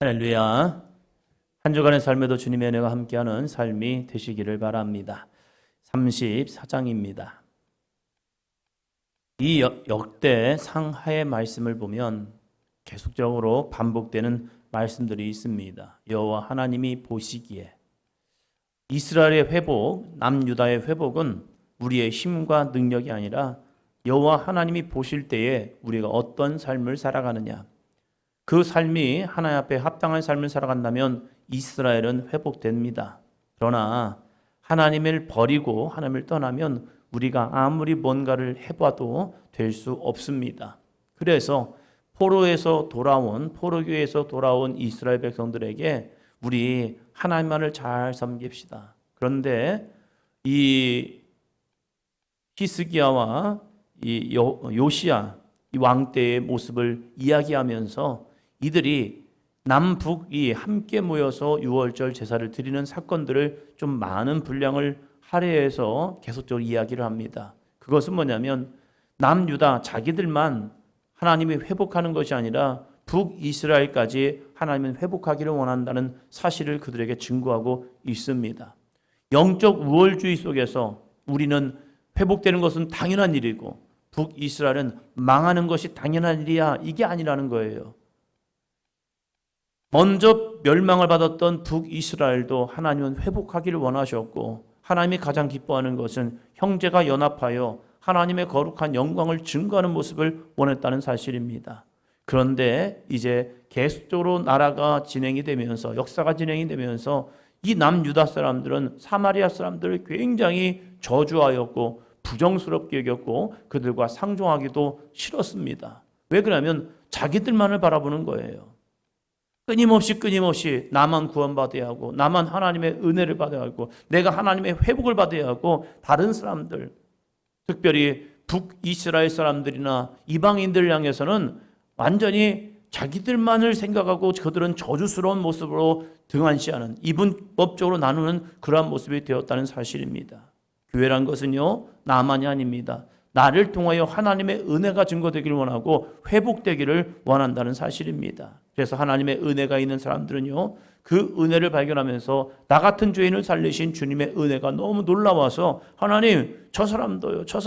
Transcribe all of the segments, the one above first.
할렐루야. 한 주간의 삶에도 주님의 은혜가 함께하는 삶이 되시기를 바랍니다. 34장입니다. 이 역대 상하의 말씀을 보면 계속적으로 반복되는 말씀들이 있습니다. 여호와 하나님이 보시기에 이스라엘의 회복, 남유다의 회복은 우리의 힘과 능력이 아니라 여호와 하나님이 보실 때에 우리가 어떤 삶을 살아가느냐, 그 삶이 하나님 앞에 합당한 삶을 살아간다면 이스라엘은 회복됩니다. 그러나 하나님을 버리고 하나님을 떠나면 우리가 아무리 뭔가를 해봐도 될 수 없습니다. 그래서 포로교에서 돌아온 이스라엘 백성들에게 우리 하나님만을 잘 섬깁시다. 그런데 이 히스기야와 이 요시야 이 왕 때의 모습을 이야기하면서 이들이 남북이 함께 모여서 유월절 제사를 드리는 사건들을 좀 많은 분량을 할애해서 계속적으로 이야기를 합니다. 그것은 뭐냐면 남유다 자기들만 하나님이 회복하는 것이 아니라 북이스라엘까지 하나님은 회복하기를 원한다는 사실을 그들에게 증거하고 있습니다. 영적 우월주의 속에서 우리는 회복되는 것은 당연한 일이고 북이스라엘은 망하는 것이 당연한 일이야, 이게 아니라는 거예요. 먼저 멸망을 받았던 북이스라엘도 하나님은 회복하기를 원하셨고, 하나님이 가장 기뻐하는 것은 형제가 연합하여 하나님의 거룩한 영광을 증거하는 모습을 원했다는 사실입니다. 그런데 이제 계속적으로 나라가 진행이 되면서, 역사가 진행이 되면서 이 남유다 사람들은 사마리아 사람들을 굉장히 저주하였고 부정스럽게 여겼고 그들과 상종하기도 싫었습니다. 왜 그러냐면 자기들만을 바라보는 거예요. 끊임없이 나만 구원받아야 하고, 나만 하나님의 은혜를 받아야 하고, 내가 하나님의 회복을 받아야 하고, 다른 사람들, 특별히 북이스라엘 사람들이나 이방인들 향해서는 완전히 자기들만을 생각하고 그들은 저주스러운 모습으로 등한시하는, 이분법적으로 나누는 그러한 모습이 되었다는 사실입니다. 교회란 것은요, 나만이 아닙니다. 나를 통하여 하나님의 은혜가 증거되기를 원하고 회복되기를 원한다는 사실입니다. 그래서 하나님의 은혜가 있는 사람들은요, 그 은혜를 발견하면서 나 같은 죄인을 살리신 주님의 은혜가 너무 놀라워서 하나님, 저 사람도요, 저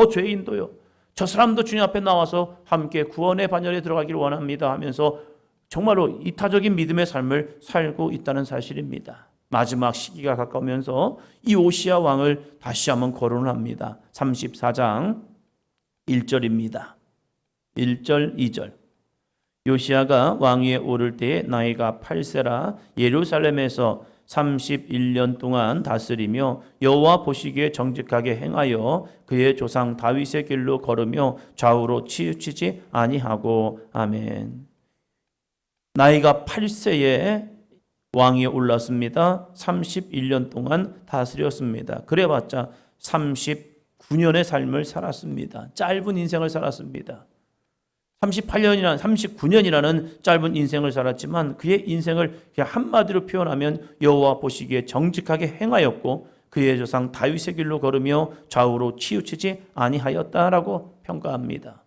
죄인도요, 저 사람도 주님 앞에 나와서 함께 구원의 반열에 들어가기를 원합니다 하면서 정말로 이타적인 믿음의 삶을 살고 있다는 사실입니다. 마지막 시기가 가까우면서 이 오시야 왕을 다시 한번 거론을 합니다. 34장 1절입니다. 1절, 2절. 요시야가 왕위에 오를 때에 나이가 8세라 예루살렘에서 31년 동안 다스리며 여호와 보시기에 정직하게 행하여 그의 조상 다윗의 길로 걸으며 좌우로 치우치지 아니하고. 아멘. 나이가 8세에 왕위에 올랐습니다. 31년 동안 다스렸습니다. 그래봤자 39년의 삶을 살았습니다. 짧은 인생을 살았습니다. 39년이라는 짧은 인생을 살았지만 그의 인생을 그냥 한마디로 표현하면 여호와 보시기에 정직하게 행하였고 그의 조상 다윗의 길로 걸으며 좌우로 치우치지 아니하였다라고 평가합니다.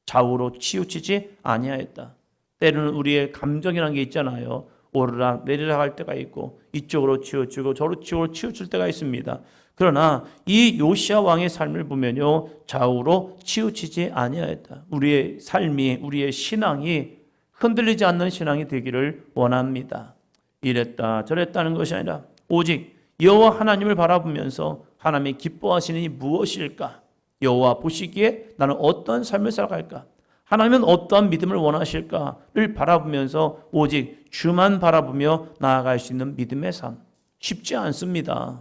좌우로 치우치지 아니하였다. 때로는 우리의 감정이라는 게 있잖아요. 오르락 내리락 할 때가 있고 이쪽으로 치우치고 저쪽으로 치우칠 때가 있습니다. 그러나 이 요시야 왕의 삶을 보면요, 좌우로 치우치지 아니하였다. 우리의 삶이, 우리의 신앙이 흔들리지 않는 신앙이 되기를 원합니다. 이랬다 저랬다는 것이 아니라 오직 여호와 하나님을 바라보면서 하나님이 기뻐하시는 이 무엇일까? 여호와 보시기에 나는 어떤 삶을 살아갈까? 하나님은 어떠한 믿음을 원하실까를 바라보면서 오직 주만 바라보며 나아갈 수 있는 믿음의 삶. 쉽지 않습니다.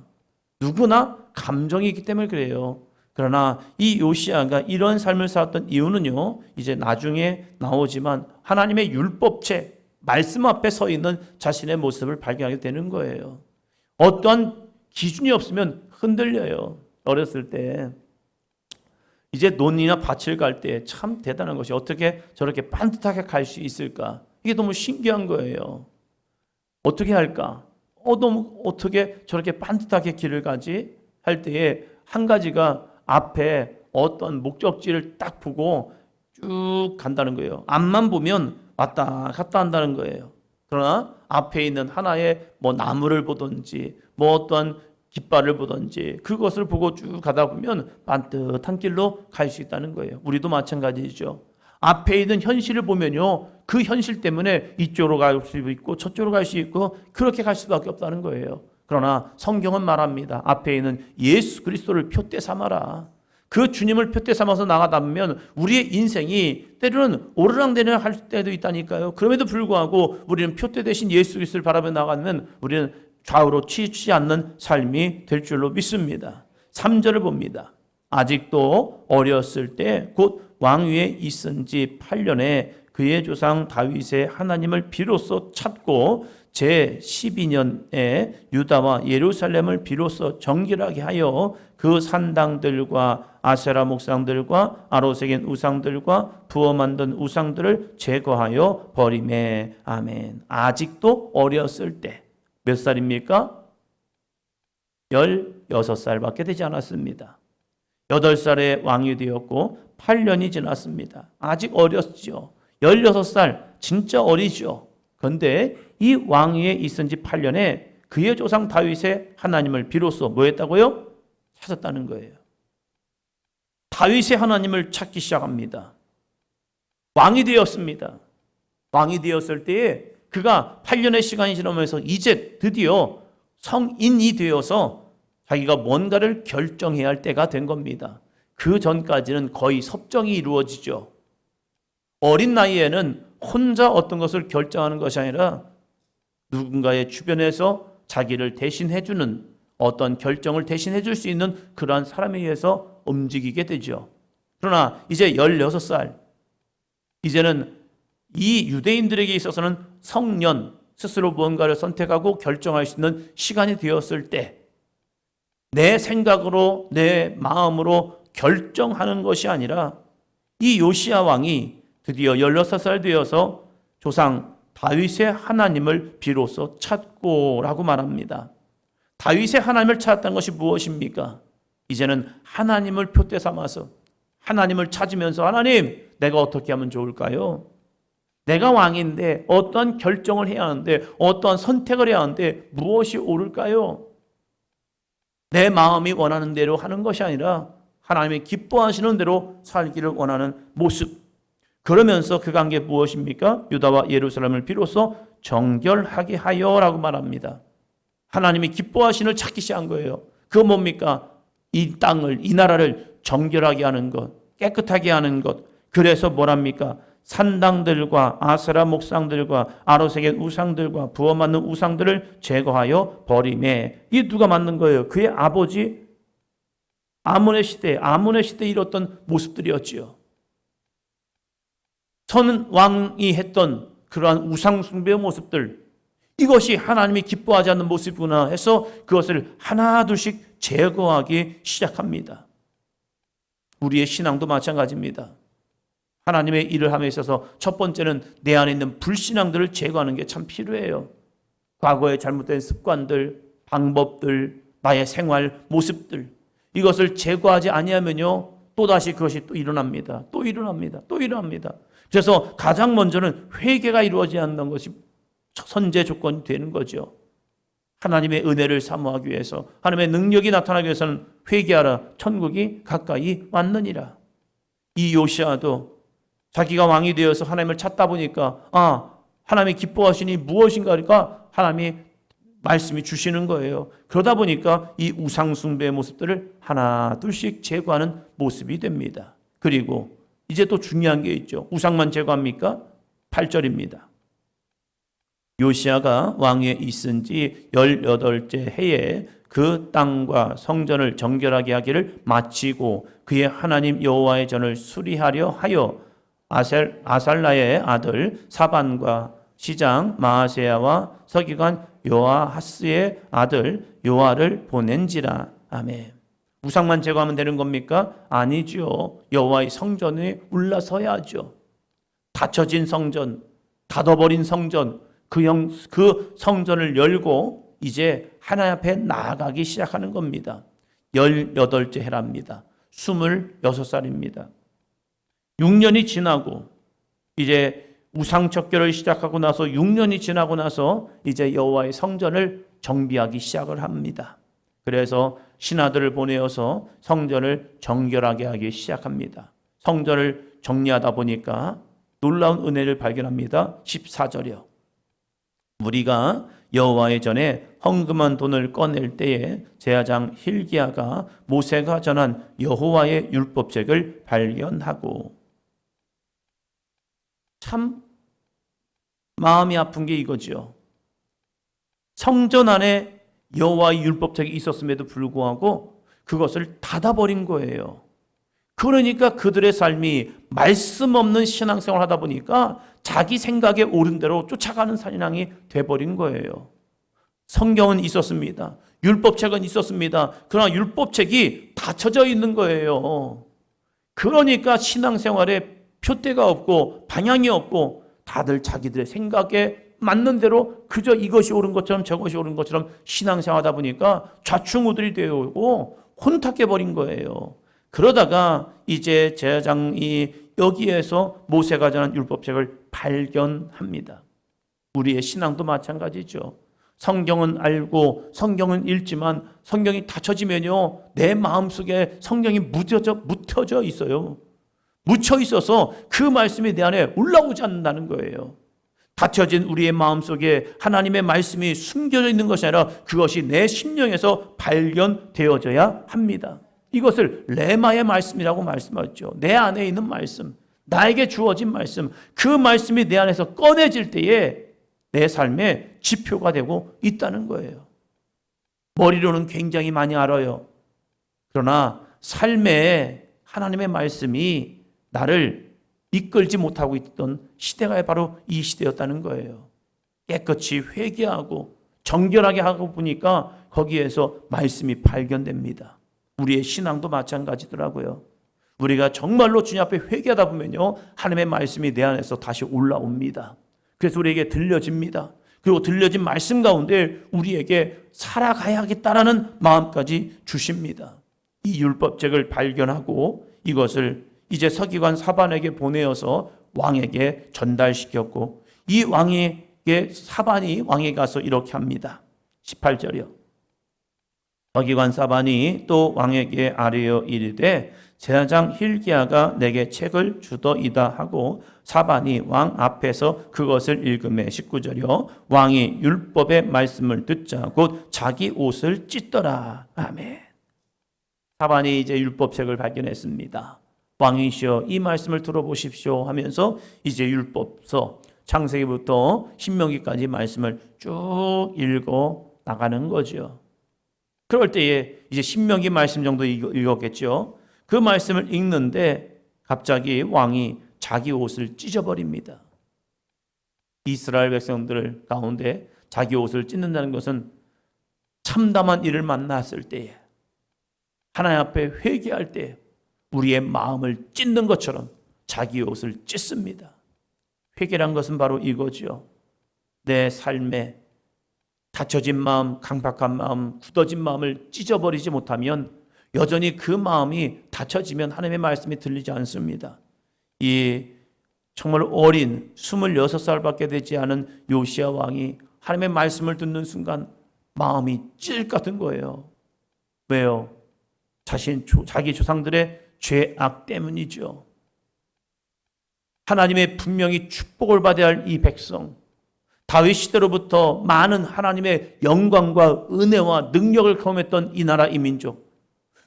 누구나 감정이 있기 때문에 그래요. 그러나 이 요시야가 이런 삶을 살았던 이유는요, 이제 나중에 나오지만 하나님의 율법책, 말씀 앞에 서 있는 자신의 모습을 발견하게 되는 거예요. 어떠한 기준이 없으면 흔들려요. 어렸을 때. 이제 논이나 밭을 갈 때 참 대단한 것이 어떻게 저렇게 반듯하게 갈 수 있을까? 이게 너무 신기한 거예요. 어떻게 할까? 너무 어떻게 저렇게 반듯하게 길을 가지? 할 때에 한 가지가 앞에 어떤 목적지를 딱 보고 쭉 간다는 거예요. 앞만 보면 왔다 갔다 한다는 거예요. 그러나 앞에 있는 하나의 뭐 나무를 보든지 뭐 어떤 깃발을 보든지 그것을 보고 쭉 가다 보면 반듯한 길로 갈 수 있다는 거예요. 우리도 마찬가지죠. 앞에 있는 현실을 보면요, 그 현실 때문에 이쪽으로 갈 수 있고 저쪽으로 갈 수 있고 그렇게 갈 수밖에 없다는 거예요. 그러나 성경은 말합니다. 앞에 있는 예수 그리스도를 표대 삼아라. 그 주님을 표대 삼아서 나가다 보면 우리의 인생이 때로는 오르락내리락 할 때도 있다니까요. 그럼에도 불구하고 우리는 표대 대신 예수 그리스도를 바라보며 나가면 우리는 좌우로 치우치지 않는 삶이 될 줄로 믿습니다. 3절을 봅니다. 아직도 어렸을 때 곧 왕위에 있은 지 8년에 그의 조상 다윗의 하나님을 비로소 찾고 제12년에 유다와 예루살렘을 비로소 정결하게 하여 그 산당들과 아세라 목상들과 아로새긴 우상들과 부어 만든 우상들을 제거하여 버리매. 아멘. 아직도 어렸을 때 몇 살입니까? 16살밖에 되지 않았습니다. 8살에 왕이 되었고 8년이 지났습니다. 아직 어렸죠. 16살 진짜 어리죠. 그런데 이 왕위에 있은 지 8년에 그의 조상 다윗의 하나님을 비로소 뭐 했다고요? 찾았다는 거예요. 다윗의 하나님을 찾기 시작합니다. 왕이 되었습니다. 왕이 되었을 때에 그가 8년의 시간이 지나면서 이제 드디어 성인이 되어서 자기가 뭔가를 결정해야 할 때가 된 겁니다. 그 전까지는 거의 섭정이 이루어지죠. 어린 나이에는 혼자 어떤 것을 결정하는 것이 아니라 누군가의 주변에서 자기를 대신해주는 어떤 결정을 대신해줄 수 있는 그러한 사람에 의해서 움직이게 되죠. 그러나 이제 16살, 이제는 이 유대인들에게 있어서는 성년, 스스로 무언가를 선택하고 결정할 수 있는 시간이 되었을 때 내 생각으로 내 마음으로 결정하는 것이 아니라 이 요시야 왕이 드디어 16살 되어서 조상 다윗의 하나님을 비로소 찾고라고 말합니다. 다윗의 하나님을 찾았다는 것이 무엇입니까? 이제는 하나님을 표대 삼아서 하나님을 찾으면서 하나님, 내가 어떻게 하면 좋을까요? 내가 왕인데 어떠한 결정을 해야 하는데 어떠한 선택을 해야 하는데 무엇이 옳을까요? 내 마음이 원하는 대로 하는 것이 아니라 하나님이 기뻐하시는 대로 살기를 원하는 모습. 그러면서 그 관계 무엇입니까? 유다와 예루살렘을 비로소 정결하게 하여라고 말합니다. 하나님이 기뻐하시는 찾기 시작한 거예요. 그건 뭡니까? 이 땅을, 이 나라를 정결하게 하는 것, 깨끗하게 하는 것. 그래서 뭐랍니까? 산당들과 아세라 목상들과 아로새긴 우상들과 부어 만든 우상들을 제거하여 버리매. 이 누가 만든 거예요? 그의 아버지 아몬의 시대에 이뤘던 모습들이었지요. 선 왕이 했던 그러한 우상 숭배의 모습들, 이것이 하나님이 기뻐하지 않는 모습이구나 해서 그것을 하나둘씩 제거하기 시작합니다. 우리의 신앙도 마찬가지입니다. 하나님의 일을 함에 있어서 첫 번째는 내 안에 있는 불신앙들을 제거하는 게 참 필요해요. 과거의 잘못된 습관들, 방법들, 나의 생활, 모습들, 이것을 제거하지 아니하면요 또다시 그것이 또 일어납니다. 또 일어납니다. 그래서 가장 먼저는 회개가 이루어지지 않는 것이 선제 조건이 되는 거죠. 하나님의 은혜를 사모하기 위해서, 하나님의 능력이 나타나기 위해서는 회개하라, 천국이 가까이 왔느니라. 이 요시아도 자기가 왕이 되어서 하나님을 찾다 보니까 하나님이 기뻐하시니 무엇인가 하니까 하나님이 말씀이 주시는 거예요. 그러다 보니까 이 우상 숭배의 모습들을 하나 둘씩 제거하는 모습이 됩니다. 그리고 이제 또 중요한 게 있죠. 우상만 제거합니까? 8절입니다. 요시아가 왕위에 있은 지 18째 해에 그 땅과 성전을 정결하게 하기를 마치고 그의 하나님 여호와의 전을 수리하려 하여 아살라의 아들 사반과 시장 마아세야와 서기관 요아하스의 아들 요아를 보낸지라. 아멘. 우상만 제거하면 되는 겁니까? 아니죠. 여호와의 성전에 올라서야죠. 닫혀진 성전, 닫아버린 성전, 그 성전을 열고 이제 하나님 앞에 나아가기 시작하는 겁니다. 18째 해랍니다. 26살입니다. 6년이 지나고 이제 우상 척결을 시작하고 나서 6년이 지나고 나서 이제 여호와의 성전을 정비하기 시작을 합니다. 그래서 신하들을 보내어서 성전을 정결하게 하기 시작합니다. 성전을 정리하다 보니까 놀라운 은혜를 발견합니다. 14절이요. 우리가 여호와의 전에 헌금한 돈을 꺼낼 때에 제사장 hil기야가 모세가 전한 여호와의 율법책을 발견하고, 참 마음이 아픈 게 이거죠. 성전 안에 여호와의 율법책이 있었음에도 불구하고 그것을 닫아버린 거예요. 그러니까 그들의 삶이 말씀 없는 신앙생활을 하다 보니까 자기 생각에 옳은 대로 쫓아가는 신앙이 돼버린 거예요. 성경은 있었습니다. 율법책은 있었습니다. 그러나 율법책이 닫혀져 있는 거예요. 그러니까 신앙생활에 표대가 없고 방향이 없고 다들 자기들의 생각에 맞는 대로 그저 이것이 옳은 것처럼 저것이 옳은 것처럼 신앙생활하다 보니까 좌충우돌이 되고 혼탁해버린 거예요. 그러다가 이제 제사장이 여기에서 모세가 전한 율법책을 발견합니다. 우리의 신앙도 마찬가지죠. 성경은 알고 성경은 읽지만 성경이 닫혀지면요, 내 마음속에 성경이 묻혀져 있어요. 묻혀 있어서 그 말씀이 내 안에 올라오지 않는다는 거예요. 닫혀진 우리의 마음속에 하나님의 말씀이 숨겨져 있는 것이 아니라 그것이 내 심령에서 발견되어져야 합니다. 이것을 레마의 말씀이라고 말씀하죠. 내 안에 있는 말씀, 나에게 주어진 말씀, 그 말씀이 내 안에서 꺼내질 때에 내 삶의 지표가 되고 있다는 거예요. 머리로는 굉장히 많이 알아요. 그러나 삶에 하나님의 말씀이 나를 이끌지 못하고 있던 시대가 바로 이 시대였다는 거예요. 깨끗이 회개하고 정결하게 하고 보니까 거기에서 말씀이 발견됩니다. 우리의 신앙도 마찬가지더라고요. 우리가 정말로 주님 앞에 회개하다 보면요, 하나님의 말씀이 내 안에서 다시 올라옵니다. 그래서 우리에게 들려집니다. 그리고 들려진 말씀 가운데 우리에게 살아가야겠다라는 마음까지 주십니다. 이 율법책을 발견하고 이것을 이제 서기관 사반에게 보내어서 왕에게 전달시켰고, 이 왕에게 사반이 왕에게 가서 이렇게 합니다. 18절이요. 서기관 사반이 또 왕에게 아뢰어 이르되 제사장 hil기야가 내게 책을 주더이다 하고 사반이 왕 앞에서 그것을 읽음에 19절이요. 왕이 율법의 말씀을 듣자 곧 자기 옷을 찢더라. 아멘. 사반이 이제 율법책을 발견했습니다. 왕이시여 이 말씀을 들어보십시오 하면서 이제 율법서 창세기부터 신명기까지 말씀을 쭉 읽어 나가는 거죠. 그럴 때에 이제 신명기 말씀 정도 읽었겠죠. 그 말씀을 읽는데 갑자기 왕이 자기 옷을 찢어버립니다. 이스라엘 백성들 가운데 자기 옷을 찢는다는 것은 참담한 일을 만났을 때에, 하나님 앞에 회개할 때 우리의 마음을 찢는 것처럼 자기 옷을 찢습니다. 회개란 것은 바로 이거죠. 내 삶에 닫혀진 마음, 강박한 마음, 굳어진 마음을 찢어버리지 못하면 여전히 그 마음이 닫혀지면 하나님의 말씀이 들리지 않습니다. 이 정말 어린 26살밖에 되지 않은 요시야 왕이 하나님의 말씀을 듣는 순간 마음이 찔 같은 거예요. 왜요? 자기 조상들의 죄악 때문이죠. 하나님의 분명히 축복을 받아야 할 이 백성, 다윗 시대로부터 많은 하나님의 영광과 은혜와 능력을 경험했던 이 나라 이 민족,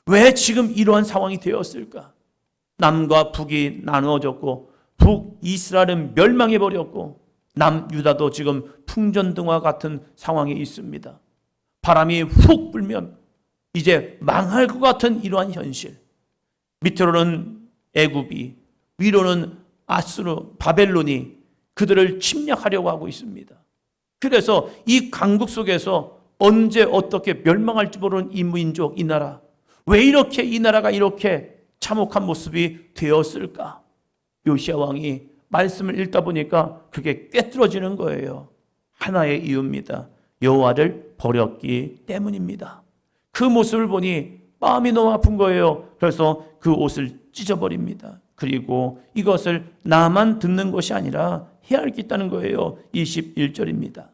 왜 지금 이러한 상황이 되었을까? 남과 북이 나누어졌고 북이스라엘은 멸망해버렸고 남유다도 지금 풍전등화 같은 상황에 있습니다. 바람이 훅 불면 이제 망할 것 같은 이러한 현실. 밑으로는 애굽이, 위로는 아수르, 바벨론이 그들을 침략하려고 하고 있습니다. 그래서 이 강국 속에서 언제 어떻게 멸망할지 모르는 이 민족, 이 나라, 왜 이렇게 이 나라가 이렇게 참혹한 모습이 되었을까? 요시야 왕이 말씀을 읽다 보니까 그게 꿰뚫어지는 거예요. 하나의 이유입니다. 여호와를 버렸기 때문입니다. 그 모습을 보니 마음이 너무 아픈 거예요. 그래서 그 옷을 찢어버립니다. 그리고 이것을 나만 듣는 것이 아니라 해야 할 게 있다는 거예요. 21절입니다.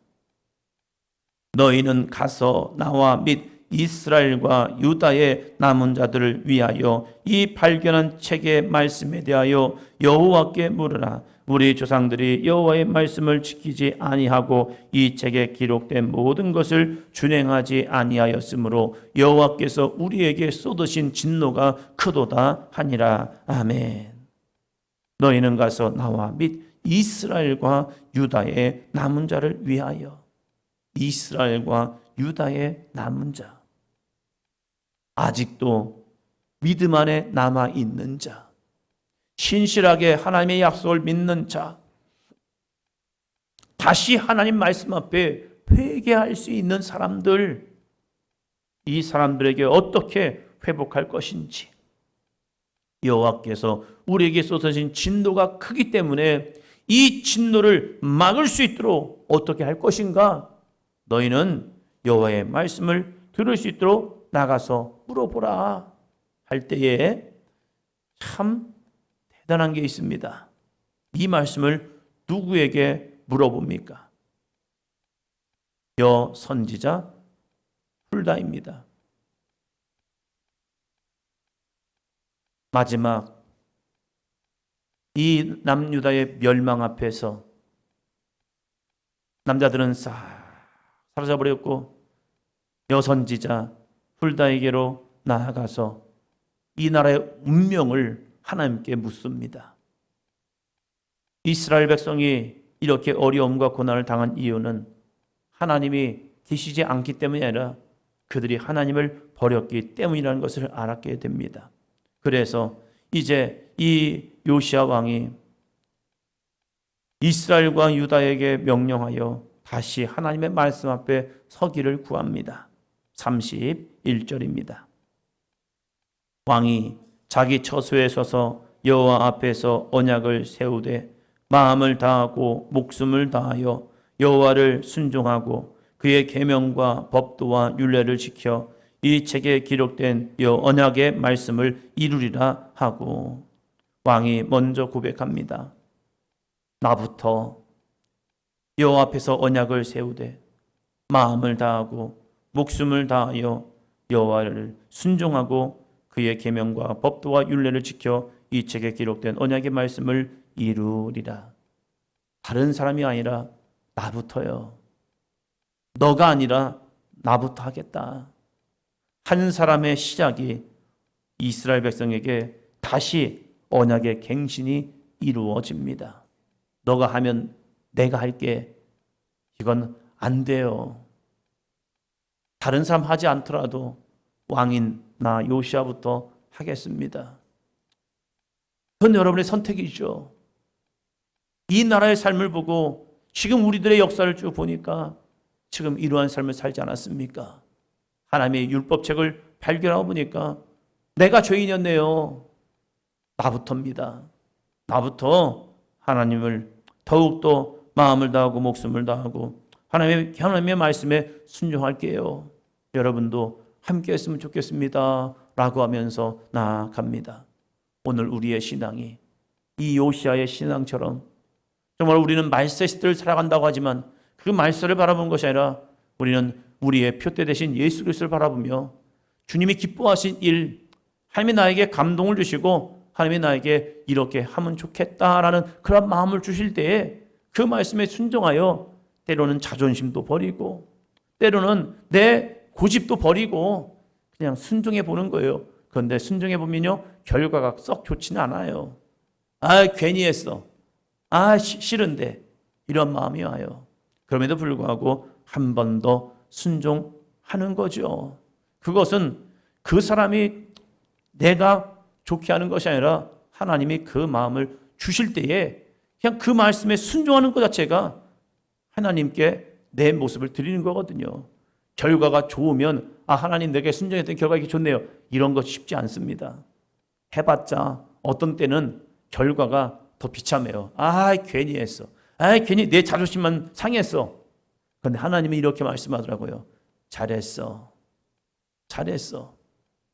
너희는 가서 나와 및 이스라엘과 유다의 남은 자들을 위하여 이 발견한 책의 말씀에 대하여 여호와께 물으라. 우리 조상들이 여호와의 말씀을 지키지 아니하고 이 책에 기록된 모든 것을 준행하지 아니하였으므로 여호와께서 우리에게 쏟으신 진노가 크도다 하니라. 아멘. 너희는 가서 나와 및 이스라엘과 유다의 남은 자를 위하여. 이스라엘과 유다의 남은 자, 아직도 믿음 안에 남아있는 자, 신실하게 하나님의 약속을 믿는 자, 다시 하나님 말씀 앞에 회개할 수 있는 사람들, 이 사람들에게 어떻게 회복할 것인지, 여호와께서 우리에게 쏟아진 진노가 크기 때문에 이 진노를 막을 수 있도록 어떻게 할 것인가? 너희는 여호와의 말씀을 들을 수 있도록 나가서 물어보라 할 때에 참 대단한 게 있습니다. 이 말씀을 누구에게 물어봅니까? 여선지자 hul다입니다. 마지막 이 남유다의 멸망 앞에서 남자들은 사라져버렸고 여선지자 hul다에게로 나아가서 이 나라의 운명을 하나님께 묻습니다. 이스라엘 백성이 이렇게 어려움과 고난을 당한 이유는 하나님이 계시지 않기 때문이 아니라 그들이 하나님을 버렸기 때문이라는 것을 알았게 됩니다. 그래서 이제 이 요시야 왕이 이스라엘과 유다에게 명령하여 다시 하나님의 말씀 앞에 서기를 구합니다. 31절입니다. 왕이 자기 처소에 서서 여호와 앞에서 언약을 세우되 마음을 다하고 목숨을 다하여 여호와를 순종하고 그의 계명과 법도와 율례를 지켜 이 책에 기록된 이 언약의 말씀을 이루리라 하고 왕이 먼저 고백합니다. 나부터 여호와 앞에서 언약을 세우되 마음을 다하고 목숨을 다하여 여호와를 순종하고 그의 계명과 법도와 율례를 지켜 이 책에 기록된 언약의 말씀을 이루리라. 다른 사람이 아니라 나부터요. 너가 아니라 나부터 하겠다. 한 사람의 시작이 이스라엘 백성에게 다시 언약의 갱신이 이루어집니다. 너가 하면 내가 할게. 이건 안 돼요. 다른 사람 하지 않더라도 왕인 나 요시야부터 하겠습니다. 그건 여러분의 선택이죠. 이 나라의 삶을 보고 지금 우리들의 역사를 쭉 보니까 지금 이러한 삶을 살지 않았습니까? 하나님의 율법책을 발견하고 보니까 내가 죄인이었네요. 나부터입니다. 나부터 하나님을 더욱더 마음을 다하고 목숨을 다하고 하나님의 말씀에 순종할게요. 여러분도 함께 했으면 좋겠습니다. 라고 하면서 나아갑니다. 오늘 우리의 신앙이 이 요시야의 신앙처럼 정말 우리는 말세시대를 살아간다고 하지만 그 말세를 바라보는 것이 아니라 우리는 우리의 표대 대신 예수 그리스도를 바라보며 주님이 기뻐하신 일, 하나님이 나에게 감동을 주시고 하나님이 나에게 이렇게 하면 좋겠다라는 그런 마음을 주실 때에 그 말씀에 순종하여 때로는 자존심도 버리고 때로는 내 고집도 버리고 그냥 순종해 보는 거예요. 그런데 순종해 보면요 결과가 썩 좋지는 않아요. 괜히 했어. 싫은데 이런 마음이 와요. 그럼에도 불구하고 한 번 더 순종하는 거죠. 그것은 그 사람이 내가 좋게 하는 것이 아니라 하나님이 그 마음을 주실 때에 그냥 그 말씀에 순종하는 것 자체가 하나님께 내 모습을 드리는 거거든요. 결과가 좋으면 하나님 내게 순종했던 결과가 이렇게 좋네요. 이런 거 쉽지 않습니다. 해봤자 어떤 때는 결과가 더 비참해요. 괜히 했어. 괜히 내 자존심만 상했어. 그런데 하나님이 이렇게 말씀하더라고요. 잘했어.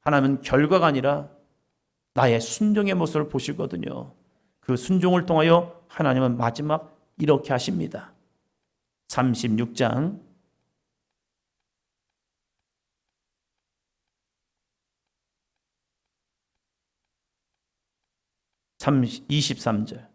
하나님은 결과가 아니라 나의 순종의 모습을 보시거든요. 그 순종을 통하여 하나님은 마지막 이렇게 하십니다. 36장 23절.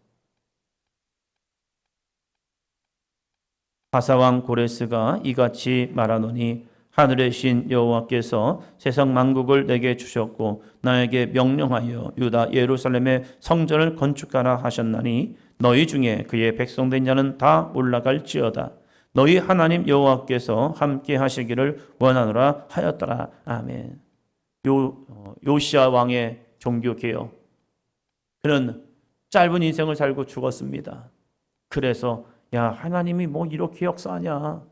바사왕 고레스가 이같이 말하노니 하늘의 신 여호와께서 세상 만국을 내게 주셨고 나에게 명령하여 유다 예루살렘의 성전을 건축하라 하셨나니 너희 중에 그의 백성된 자는 다 올라갈지어다. 너희 하나님 여호와께서 함께 하시기를 원하노라 하였더라. 아멘. 요시야 왕의 종교 개혁. 그는 짧은 인생을 살고 죽었습니다. 그래서 야, 하나님이 뭐 이렇게 역사하냐.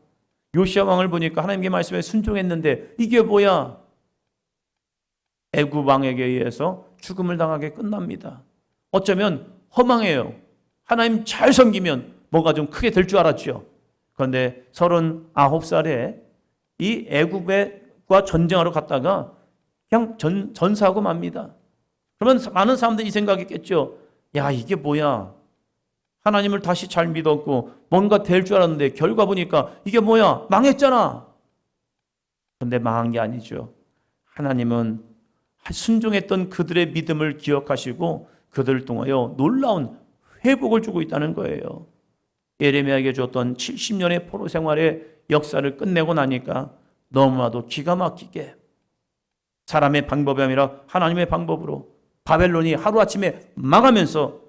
요시야 왕을 보니까 하나님의 말씀에 순종했는데 이게 뭐야? 애굽 왕에게 의해서 죽음을 당하게 끝납니다. 어쩌면 허망해요. 하나님 잘 섬기면 뭐가 좀 크게 될 줄 알았죠. 그런데 39살에 이 애굽과 전쟁하러 갔다가 그냥 전사하고 맙니다. 그러면 많은 사람들이 이 생각했겠죠. 야, 이게 뭐야? 하나님을 다시 잘 믿었고 뭔가 될 줄 알았는데 결과 보니까 이게 뭐야? 망했잖아. 그런데 망한 게 아니죠. 하나님은 순종했던 그들의 믿음을 기억하시고 그들을 통하여 놀라운 회복을 주고 있다는 거예요. 예레미야에게 줬던 70년의 포로 생활의 역사를 끝내고 나니까 너무나도 기가 막히게 사람의 방법이 아니라 하나님의 방법으로 바벨론이 하루아침에 망하면서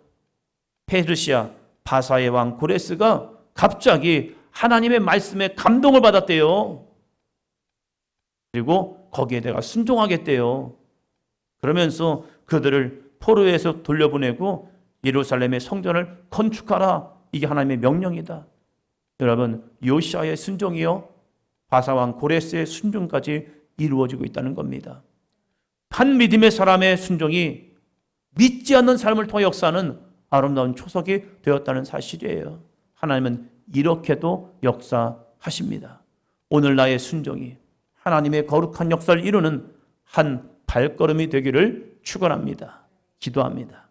페르시아 바사의 왕 고레스가 갑자기 하나님의 말씀에 감동을 받았대요. 그리고 거기에 내가 순종하겠대요. 그러면서 그들을 포로에서 돌려보내고 예루살렘의 성전을 건축하라. 이게 하나님의 명령이다. 여러분, 요시야의 순종이요 바사왕 고레스의 순종까지 이루어지고 있다는 겁니다. 한 믿음의 사람의 순종이 믿지 않는 사람을 통해 역사하는 아름다운 초석이 되었다는 사실이에요. 하나님은 이렇게도 역사하십니다. 오늘 나의 순종이 하나님의 거룩한 역사를 이루는 한 발걸음이 되기를 축원합니다. 기도합니다.